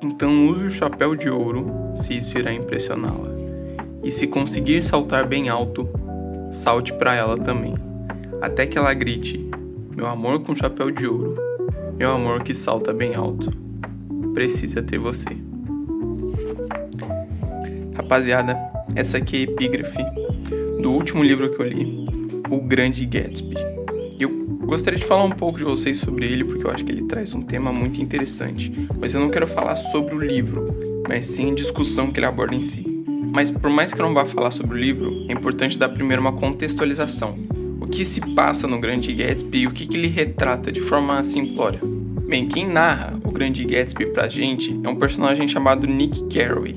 Então use o chapéu de ouro, se isso irá impressioná-la. E se conseguir saltar bem alto, salte para ela também, até que ela grite: meu amor com chapéu de ouro, meu amor que salta bem alto, precisa ter você. Rapaziada, essa aqui é a epígrafe do último livro que eu li, O Grande Gatsby. Eu gostaria de falar um pouco de vocês sobre ele, porque eu acho que ele traz um tema muito interessante, mas eu não quero falar sobre o livro, mas sim a discussão que ele aborda em si. Mas por mais que eu não vá falar sobre o livro, é importante dar primeiro uma contextualização. O que se passa no Grande Gatsby e o que ele retrata de forma simplória. Bem, quem narra o Grande Gatsby pra gente é um personagem chamado Nick Carraway.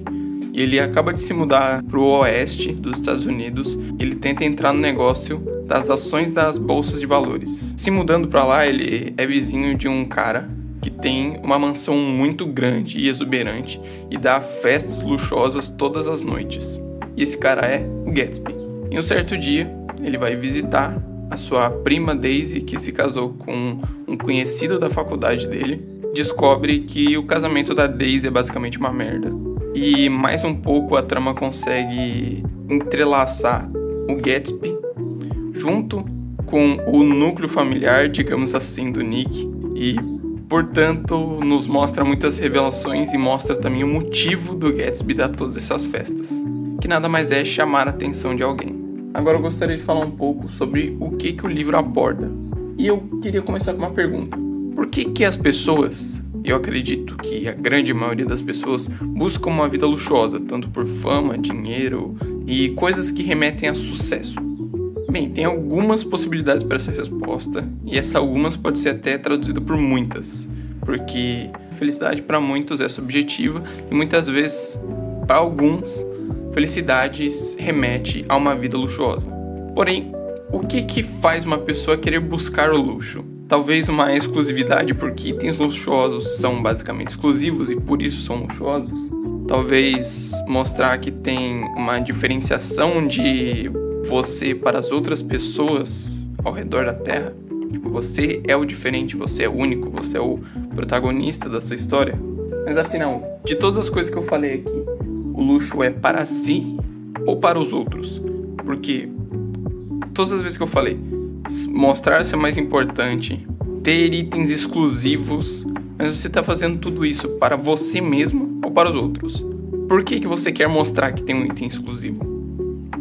E ele acaba de se mudar pro oeste dos Estados Unidos e ele tenta entrar no negócio das ações das bolsas de valores. Se mudando pra lá, ele é vizinho de um cara que tem uma mansão muito grande e exuberante e dá festas luxuosas todas as noites. E esse cara é o Gatsby. Em um certo dia, ele vai visitar a sua prima Daisy, que se casou com um conhecido da faculdade dele. Descobre que o casamento da Daisy é basicamente uma merda. E mais um pouco a trama consegue entrelaçar o Gatsby junto com o núcleo familiar, digamos assim, do Nick. E, portanto, nos mostra muitas revelações e mostra também o motivo do Gatsby dar todas essas festas, que nada mais é chamar a atenção de alguém. Agora eu gostaria de falar um pouco sobre o que o livro aborda. E eu queria começar com uma pergunta. Por que as pessoas, eu acredito que a grande maioria das pessoas, buscam uma vida luxuosa, tanto por fama, dinheiro e coisas que remetem a sucesso? Bem, tem algumas possibilidades para essa resposta, e essa algumas pode ser até traduzida por muitas, porque felicidade para muitos é subjetiva e muitas vezes, para alguns, felicidade remete a uma vida luxuosa. Porém, o que faz uma pessoa querer buscar o luxo? Talvez uma exclusividade, porque itens luxuosos são basicamente exclusivos e por isso são luxuosos. Talvez mostrar que tem uma diferenciação de você para as outras pessoas ao redor da Terra. Tipo, você é o diferente, você é o único, você é o protagonista da sua história. Mas afinal, de todas as coisas que eu falei aqui, o luxo é para si ou para os outros? Porque todas as vezes que eu falei, mostrar-se é mais importante, ter itens exclusivos, mas você está fazendo tudo isso para você mesmo ou para os outros? Por que você quer mostrar que tem um item exclusivo?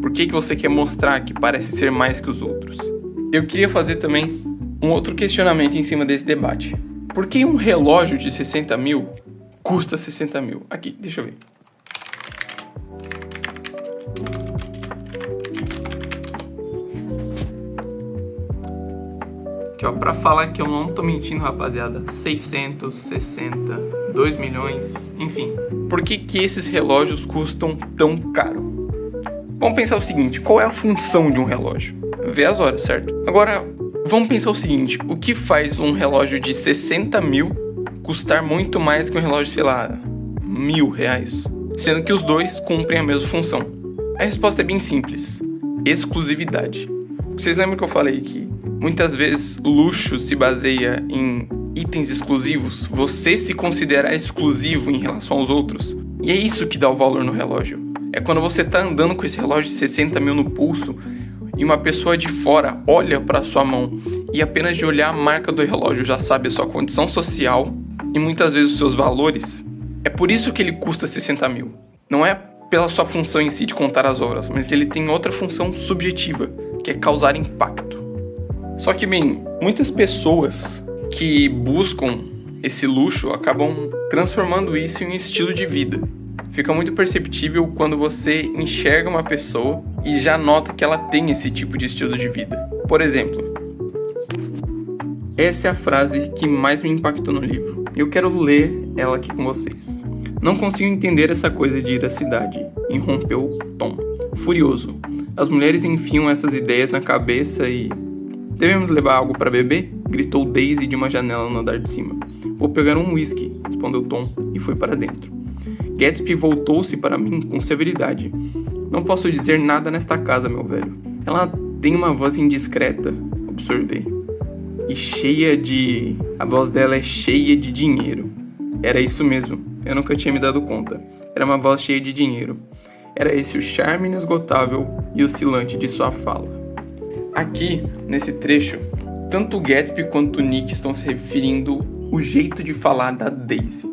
Por que você quer mostrar que parece ser mais que os outros? Eu queria fazer também um outro questionamento em cima desse debate. Por que um relógio de 60 mil custa 60 mil? Aqui, deixa eu ver. Aqui, ó, pra falar que eu não tô mentindo, rapaziada, 600, 60, 2 milhões, enfim. Por que esses relógios custam tão caro? Vamos pensar o seguinte, qual é a função de um relógio? Ver as horas, certo? Agora, vamos pensar o seguinte, o que faz um relógio de 60 mil custar muito mais que um relógio, sei lá, R$1.000, sendo que os dois cumprem a mesma função? A resposta é bem simples, exclusividade. Vocês lembram que eu falei que muitas vezes luxo se baseia em itens exclusivos, você se considerar exclusivo em relação aos outros? E é isso que dá o valor no relógio. É quando você tá andando com esse relógio de 60 mil no pulso e uma pessoa de fora olha pra sua mão e apenas de olhar a marca do relógio já sabe a sua condição social e muitas vezes os seus valores. É por isso que ele custa 60 mil. Não é pela sua função em si de contar as horas, mas ele tem outra função subjetiva, que é causar impacto. Só que, bem, muitas pessoas que buscam esse luxo acabam transformando isso em um estilo de vida. Fica muito perceptível quando você enxerga uma pessoa e já nota que ela tem esse tipo de estilo de vida. Por exemplo, essa é a frase que mais me impactou no livro. Eu quero ler ela aqui com vocês. Não consigo entender essa coisa de ir à cidade, irrompeu Tom, furioso. As mulheres enfiam essas ideias na cabeça e... Devemos levar algo para beber? Gritou Daisy de uma janela no andar de cima. Vou pegar um whisky, respondeu Tom e foi para dentro. Gatsby voltou-se para mim com severidade. Não posso dizer nada nesta casa, meu velho. Ela tem uma voz indiscreta, observei. E cheia de... A voz dela é cheia de dinheiro. Era isso mesmo. eu nunca tinha me dado conta. Era uma voz cheia de dinheiro. Era esse o charme inesgotável e oscilante de sua fala. Aqui, nesse trecho, tanto o Gatsby quanto o Nick estão se referindo ao jeito de falar da Daisy.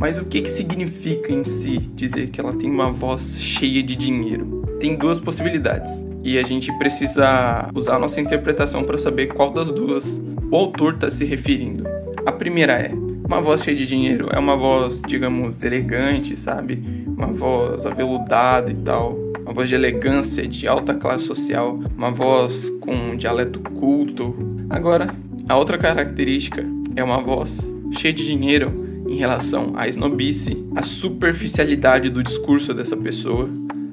Mas o que significa em si dizer que ela tem uma voz cheia de dinheiro? Tem duas possibilidades, e a gente precisa usar a nossa interpretação para saber qual das duas o autor está se referindo. A primeira é, uma voz cheia de dinheiro é uma voz, digamos, elegante, sabe? Uma voz aveludada e tal, uma voz de elegância, de alta classe social, uma voz com um dialeto culto. Agora, a outra característica é uma voz cheia de dinheiro em relação à snobice, à superficialidade do discurso dessa pessoa,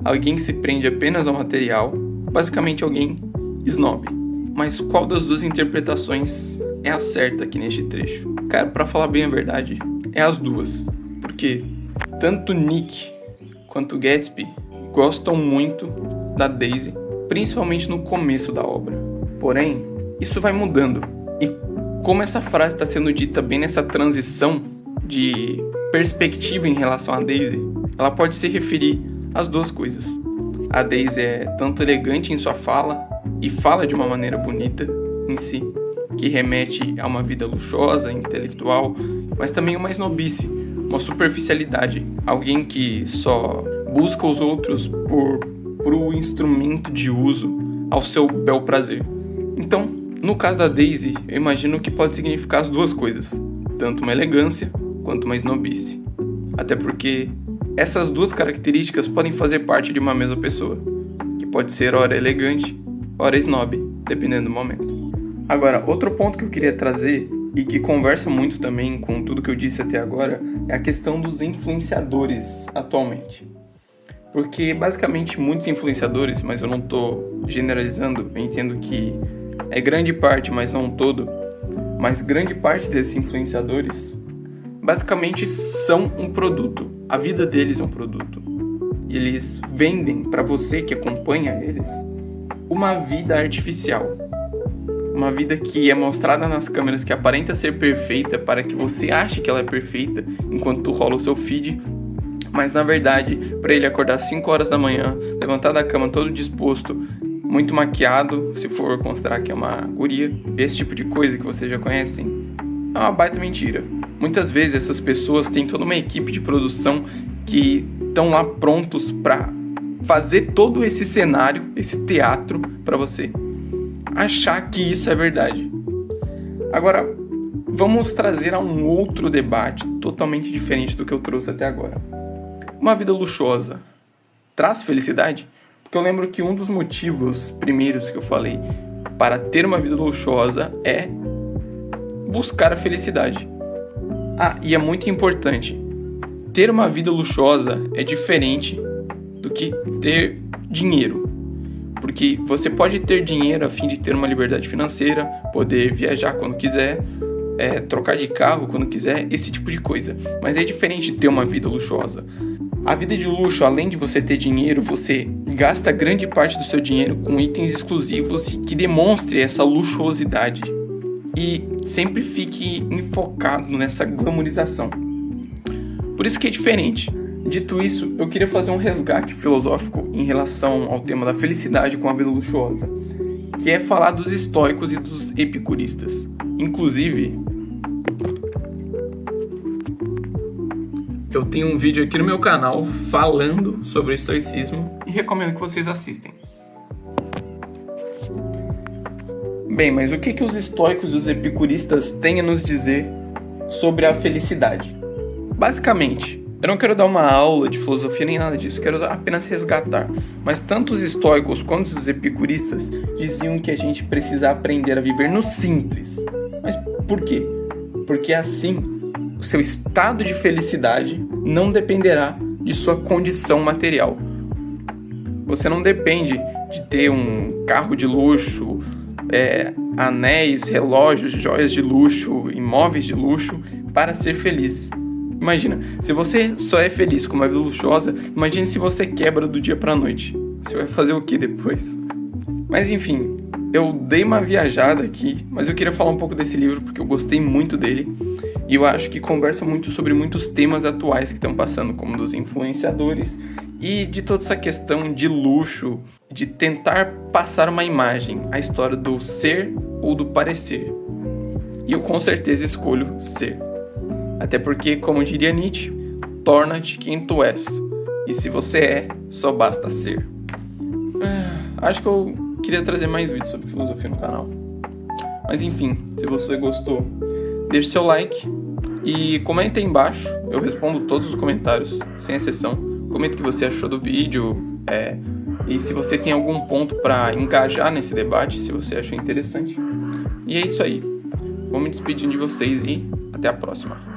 alguém que se prende apenas ao material, basicamente alguém snob. Mas qual das duas interpretações é a certa aqui neste trecho? Cara, pra falar bem a verdade, é as duas. Porque tanto Nick quanto Gatsby gostam muito da Daisy, principalmente no começo da obra. Porém, isso vai mudando. E como essa frase está sendo dita bem nessa transição de perspectiva em relação à Daisy, ela pode se referir às duas coisas. A Daisy é tanto elegante em sua fala e fala de uma maneira bonita em si, que remete a uma vida luxuosa, intelectual, mas também uma snobice, uma superficialidade, alguém que só busca os outros por um instrumento de uso ao seu bel prazer. Então, no caso da Daisy, eu imagino que pode significar as duas coisas, tanto uma elegância quanto uma snobice. Até porque essas duas características podem fazer parte de uma mesma pessoa, que pode ser ora elegante, ora snob, dependendo do momento. Agora, outro ponto que eu queria trazer, e que conversa muito também com tudo que eu disse até agora, é a questão dos influenciadores atualmente. Porque basicamente muitos influenciadores, mas eu não estou generalizando, eu entendo que é grande parte, mas não todo, mas grande parte desses influenciadores basicamente são um produto. A vida deles é um produto. Eles vendem para você que acompanha eles uma vida artificial. Uma vida que é mostrada nas câmeras, que aparenta ser perfeita para que você ache que ela é perfeita enquanto tu rola o seu feed. Mas na verdade, para ele acordar 5 horas da manhã, levantar da cama todo disposto, muito maquiado, se for considerar que é uma guria, esse tipo de coisa que vocês já conhecem, é uma baita mentira. Muitas vezes essas pessoas têm toda uma equipe de produção que estão lá prontos para fazer todo esse cenário, esse teatro para você achar que isso é verdade. Agora, vamos trazer a um outro debate totalmente diferente do que eu trouxe até agora. Uma vida luxuosa traz felicidade? Porque eu lembro que um dos motivos primeiros que eu falei para ter uma vida luxuosa é buscar a felicidade. E é muito importante, ter uma vida luxuosa é diferente do que ter dinheiro. Porque você pode ter dinheiro a fim de ter uma liberdade financeira, poder viajar quando quiser, trocar de carro quando quiser, esse tipo de coisa. Mas é diferente de ter uma vida luxuosa. A vida de luxo, além de você ter dinheiro, você gasta grande parte do seu dinheiro com itens exclusivos que demonstre essa luxuosidade. E sempre fique enfocado nessa glamorização. Por isso que é diferente. Dito isso, eu queria fazer um resgate filosófico em relação ao tema da felicidade com a vida luxuosa, que é falar dos estoicos e dos epicuristas. Inclusive, eu tenho um vídeo aqui no meu canal falando sobre o estoicismo e recomendo que vocês assistem. Bem, mas o que os estoicos e os epicuristas têm a nos dizer sobre a felicidade? Basicamente, eu não quero dar uma aula de filosofia nem nada disso, quero apenas resgatar. Mas tanto os estoicos quanto os epicuristas diziam que a gente precisa aprender a viver no simples. Mas por quê? Porque assim, o seu estado de felicidade não dependerá de sua condição material. Você não depende de ter um carro de luxo, anéis, relógios, joias de luxo, imóveis de luxo para ser feliz. Imagina, se você só é feliz com uma vida luxuosa, imagine se você quebra do dia pra noite. Você vai fazer o que depois? Mas enfim, eu dei uma viajada aqui, mas eu queria falar um pouco desse livro porque eu gostei muito dele. E eu acho que conversa muito sobre muitos temas atuais que estão passando, como dos influenciadores e de toda essa questão de luxo, de tentar passar uma imagem, a história do ser ou do parecer. E eu com certeza escolho ser. Até porque, como diria Nietzsche, torna-te quem tu és. E se você é, só basta ser. Acho que eu queria trazer mais vídeos sobre filosofia no canal. Mas enfim, se você gostou, deixe seu like e comenta aí embaixo. Eu respondo todos os comentários, sem exceção. Comenta o que você achou do vídeo. E se você tem algum ponto para engajar nesse debate, se você achou interessante. E é isso aí. Vou me despedindo de vocês e até a próxima.